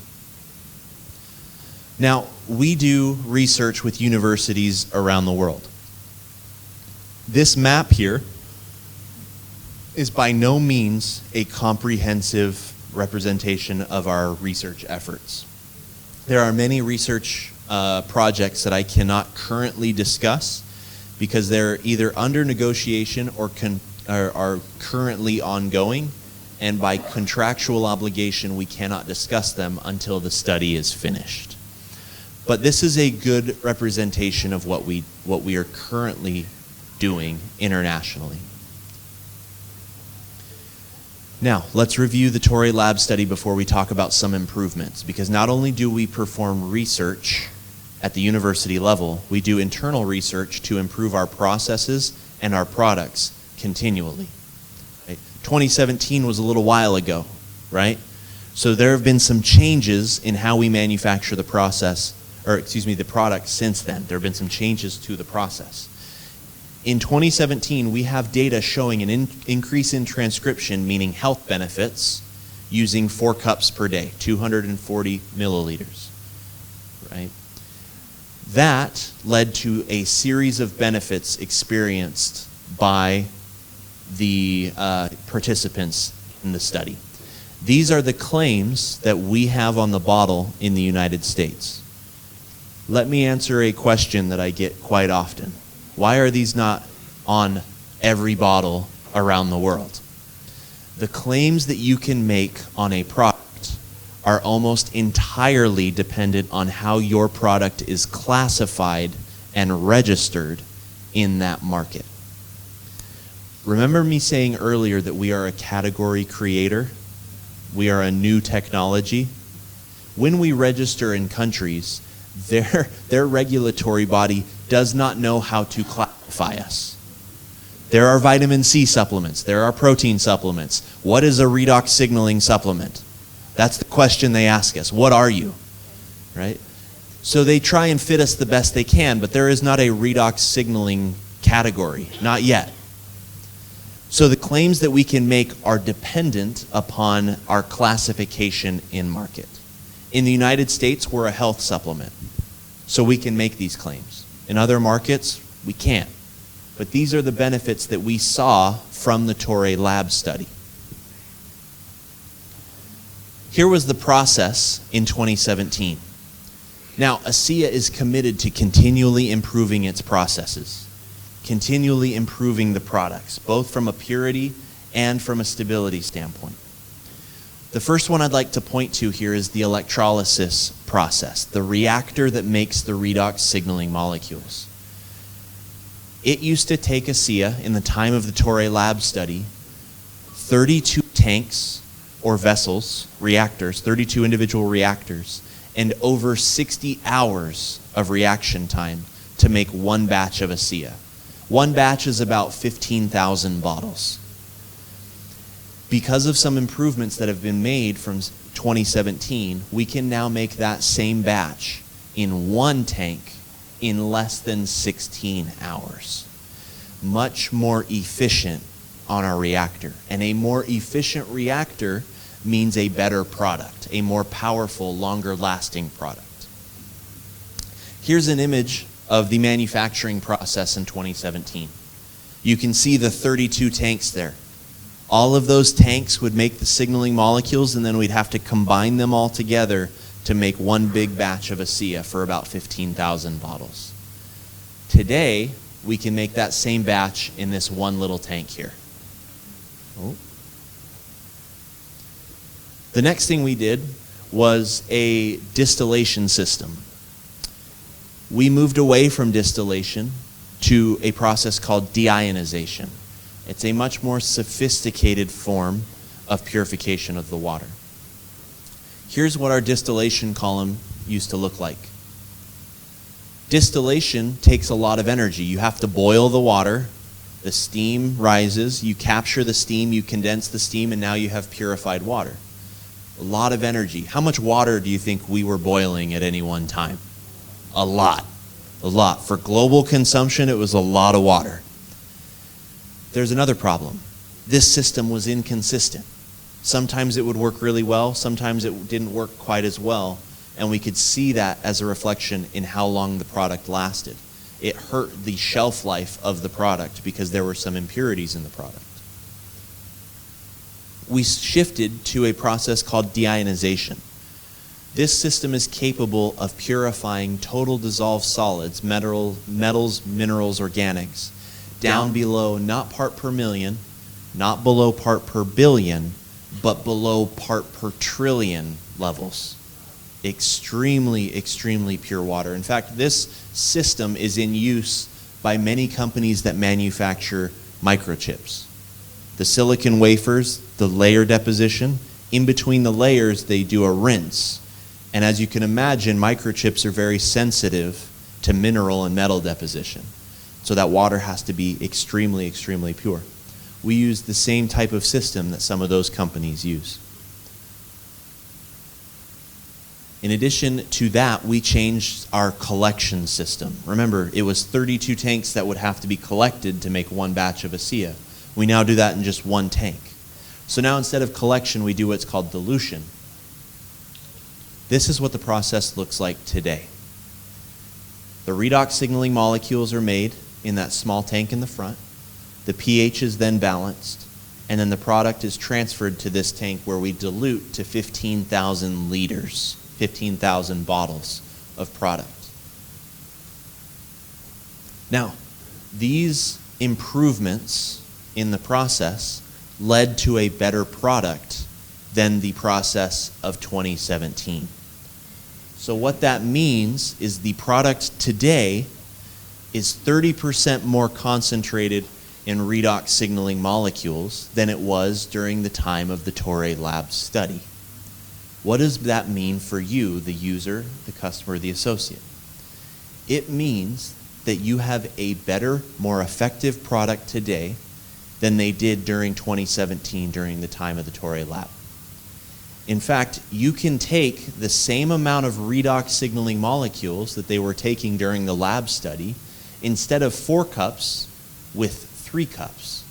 Now, we do research with universities around the world. This map here is by no means a comprehensive representation of our research efforts. There are many research projects that I cannot currently discuss because they're either under negotiation or are currently ongoing, and by contractual obligation we cannot discuss them until the study is finished. But this is a good representation of what we are currently doing internationally. Now, let's review the Torrey Lab study before we talk about some improvements, because not only do we perform research at the university level, we do internal research to improve our processes and our products continually. Right? 2017 was a little while ago, right? So there have been some changes in how we manufacture the the product since then. There have been some changes to the process. In 2017, we have data showing an increase in transcription, meaning health benefits, using 4 cups per day, 240 milliliters, right? That led to a series of benefits experienced by the participants in the study. These are the claims that we have on the bottle in the United States. Let me answer a question that I get quite often. Why are these not on every bottle around the world? The claims that you can make on a product are almost entirely dependent on how your product is classified and registered in that market. Remember me saying earlier that we are a category creator? We are a new technology. When we register in countries, their regulatory body does not know how to classify us. There are vitamin C supplements. There are protein supplements. What is a redox signaling supplement? That's the question they ask us. What are you? Right? So they try and fit us the best they can, but there is not a redox signaling category. Not yet. So the claims that we can make are dependent upon our classification in market. In the United States, we're a health supplement, so we can make these claims. In other markets, we can't. But these are the benefits that we saw from the Torrey Lab study. Here was the process in 2017. Now, ASEA is committed to continually improving its processes, continually improving the products, both from a purity and from a stability standpoint. The first one I'd like to point to here is the electrolysis process, the reactor that makes the redox signaling molecules. It used to take ASEA, in the time of the Torrey Lab study, 32 tanks or vessels, reactors, 32 individual reactors, and over 60 hours of reaction time to make one batch of ASEA. One batch is about 15,000 bottles. Because of some improvements that have been made from 2017, we can now make that same batch in one tank in less than 16 hours. Much more efficient on our reactor. And a more efficient reactor means a better product, a more powerful, longer lasting product. Here's an image of the manufacturing process in 2017. You can see the 32 tanks there. All of those tanks would make the signaling molecules, and then we'd have to combine them all together to make one big batch of ASEA for about 15,000 bottles. Today, we can make that same batch in this one little tank here. Oh. The next thing we did was a distillation system. We moved away from distillation to a process called deionization. It's a much more sophisticated form of purification of the water. Here's what our distillation column used to look like. Distillation takes a lot of energy. You have to boil the water, the steam rises, you capture the steam, you condense the steam, and now you have purified water. A lot of energy. How much water do you think we were boiling at any one time? A lot. A lot. For global consumption, it was a lot of water. There's another problem. This system was inconsistent. Sometimes it would work really well, sometimes it didn't work quite as well, And we could see that as a reflection in how long the product lasted. It hurt the shelf life of the product because there were some impurities in the product. We shifted to a process called deionization. This system is capable of purifying total dissolved solids, metals, minerals, organics, down below not part per million, not below part per billion, but below part per trillion levels. Extremely, extremely pure water. In fact, this system is in use by many companies that manufacture microchips. The silicon wafers, the layer deposition, in between the layers they do a rinse. And as you can imagine, microchips are very sensitive to mineral and metal deposition. So that water has to be extremely, extremely pure. We use the same type of system that some of those companies use. In addition to that, we changed our collection system. Remember, it was 32 tanks that would have to be collected to make one batch of ASEA. We now do that in just one tank. So now instead of collection, we do what's called dilution. This is what the process looks like today. The redox signaling molecules are made in that small tank in the front. The pH is then balanced, and then the product is transferred to this tank where we dilute to 15,000 liters, 15,000 bottles of product. Now, these improvements in the process led to a better product than the process of 2017. So what that means is the product today is 30% more concentrated in redox signaling molecules than it was during the time of the Torre Lab study. What does that mean for you, the user, the customer, the associate? It means that you have a better, more effective product today than they did during 2017 during the time of the Torre Lab. In fact, you can take the same amount of redox signaling molecules that they were taking during the lab study, instead of 4 cups, with 3 cups.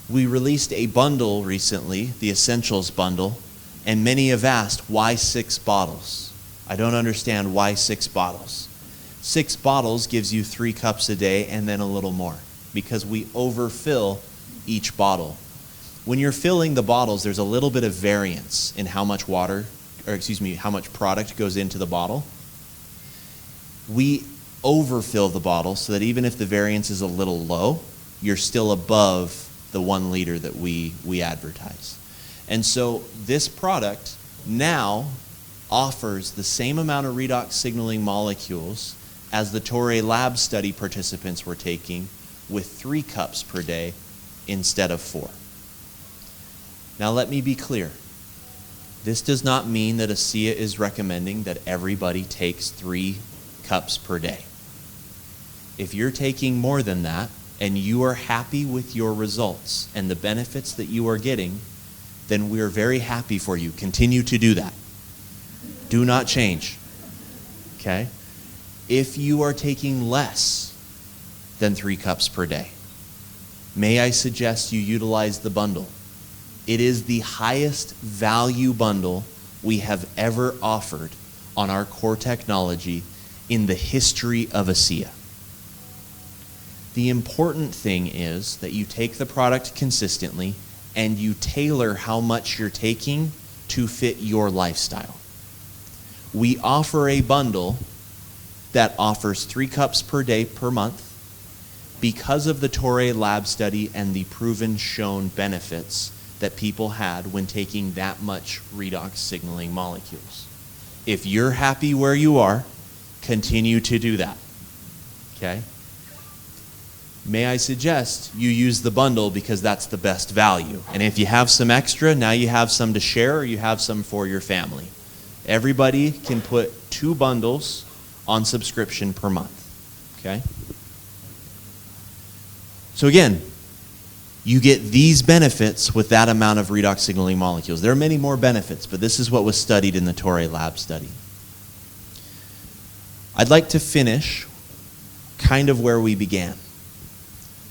We released a bundle recently, the Essentials bundle, and many have asked, why 6 bottles? I don't understand why 6 bottles. 6 bottles gives you 3 cups a day and then a little more, because we overfill each bottle. When you're filling the bottles, there's a little bit of variance in how much how much product goes into the bottle. We overfill the bottle so that even if the variance is a little low, you're still above the 1 liter that we advertise. And so this product now offers the same amount of redox signaling molecules as the Torre Lab study participants were taking, with 3 cups per day instead of 4. Now let me be clear. This does not mean that ASEA is recommending that everybody takes 3 cups per day. If you're taking more than that and you are happy with your results and the benefits that you are getting, then we are very happy for you. Continue to do that. Do not change. Okay? If you are taking less than 3 cups per day, may I suggest you utilize the bundle. It is the highest value bundle we have ever offered on our core technology in the history of ASEA. The important thing is that you take the product consistently and you tailor how much you're taking to fit your lifestyle. We offer a bundle that offers 3 cups per day per month because of the Torre Lab study and the proven shown benefits that people had when taking that much redox signaling molecules. If you're happy where you are, continue to do that. Okay? May I suggest you use the bundle because that's the best value. And if you have some extra, now you have some to share or you have some for your family. Everybody can put 2 bundles on subscription per month. Okay? So again, you get these benefits with that amount of redox signaling molecules. There are many more benefits, but this is what was studied in the Torre Lab study. I'd like to finish kind of where we began.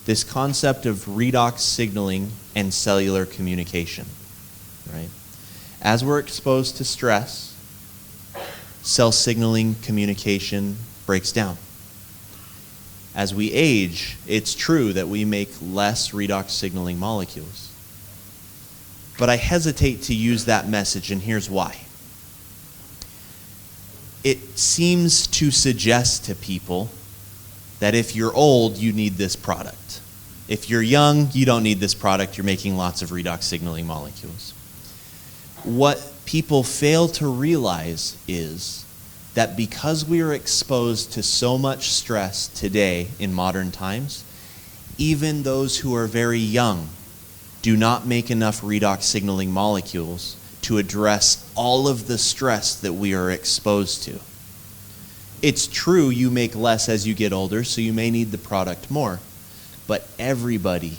This concept of redox signaling and cellular communication, right? As we're exposed to stress, cell signaling communication breaks down. As we age, it's true that we make less redox signaling molecules. But I hesitate to use that message, and here's why. It seems to suggest to people that if you're old, you need this product. If you're young, you don't need this product. You're making lots of redox signaling molecules. What people fail to realize is that because we are exposed to so much stress today in modern times, even those who are very young do not make enough redox signaling molecules to address all of the stress that we are exposed to. It's true you make less as you get older, so you may need the product more, but everybody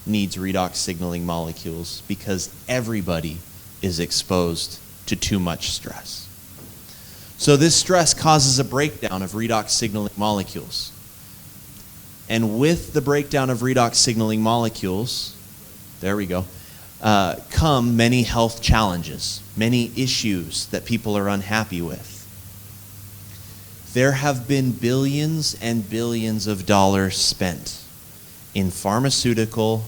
needs redox signaling molecules because everybody is exposed to too much stress. So this stress causes a breakdown of redox signaling molecules. And with the breakdown of redox signaling molecules, there we go, come many health challenges, many issues that people are unhappy with. There have been billions and billions of dollars spent in pharmaceutical,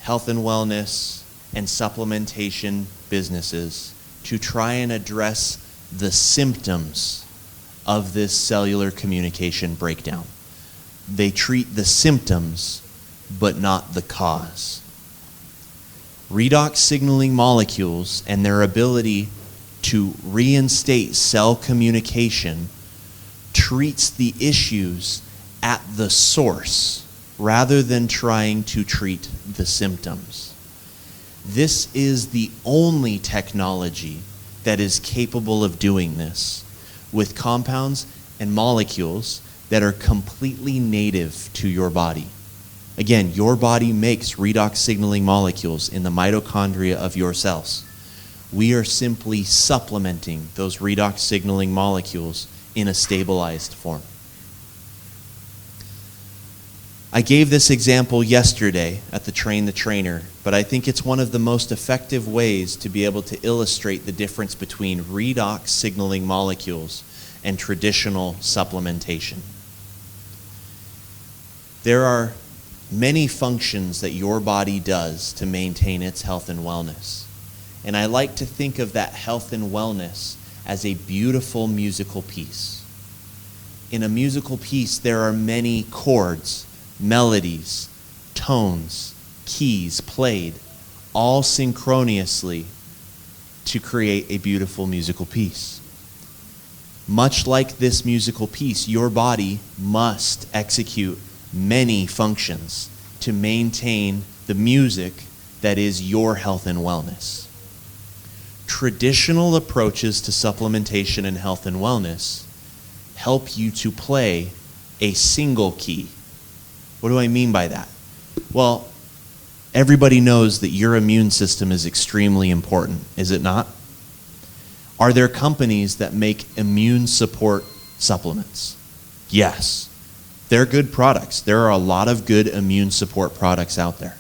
health and wellness, and supplementation businesses to try and address the symptoms of this cellular communication breakdown. They treat the symptoms, but not the cause. Redox signaling molecules and their ability to reinstate cell communication treats the issues at the source rather than trying to treat the symptoms. This is the only technology that is capable of doing this with compounds and molecules that are completely native to your body. Again, your body makes redox signaling molecules in the mitochondria of your cells. We are simply supplementing those redox signaling molecules in a stabilized form. I gave this example yesterday at the Train the Trainer, but I think it's one of the most effective ways to be able to illustrate the difference between redox signaling molecules and traditional supplementation. There are many functions that your body does to maintain its health and wellness. And I like to think of that health and wellness as a beautiful musical piece. In a musical piece, there are many chords, melodies, tones, keys played, all synchronously to create a beautiful musical piece. Much like this musical piece, your body must execute many functions to maintain the music that is your health and wellness. Traditional approaches to supplementation and health and wellness help you to play a single key. What do I mean by that? Well, everybody knows that your immune system is extremely important, is it not? Are there companies that make immune support supplements? Yes. They're good products. There are a lot of good immune support products out there.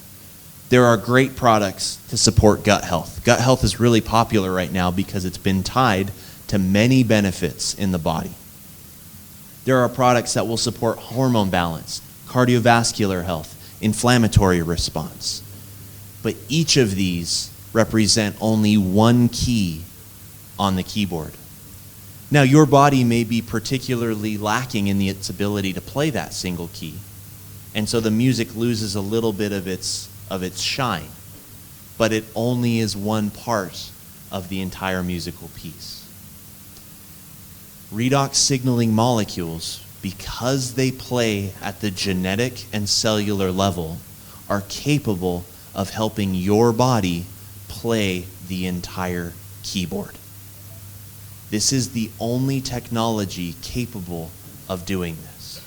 There are great products to support gut health. Gut health is really popular right now because it's been tied to many benefits in the body. There are products that will support hormone balance, cardiovascular health, inflammatory response. But each of these represent only one key on the keyboard. Now, your body may be particularly lacking in its ability to play that single key, and so the music loses a little bit of its shine, but it only is one part of the entire musical piece. Redox signaling molecules, because they play at the genetic and cellular level, are capable of helping your body play the entire keyboard. This is the only technology capable of doing this.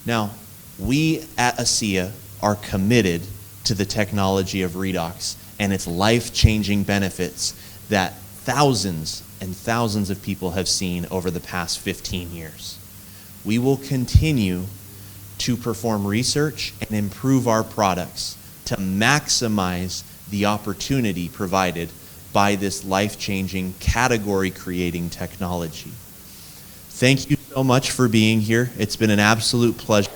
Now, we at ASEA are committed to the technology of redox and its life-changing benefits that thousands and thousands of people have seen over the past 15 years. We will continue to perform research and improve our products to maximize the opportunity provided by this life-changing, category-creating technology. Thank you so much for being here. It's been an absolute pleasure.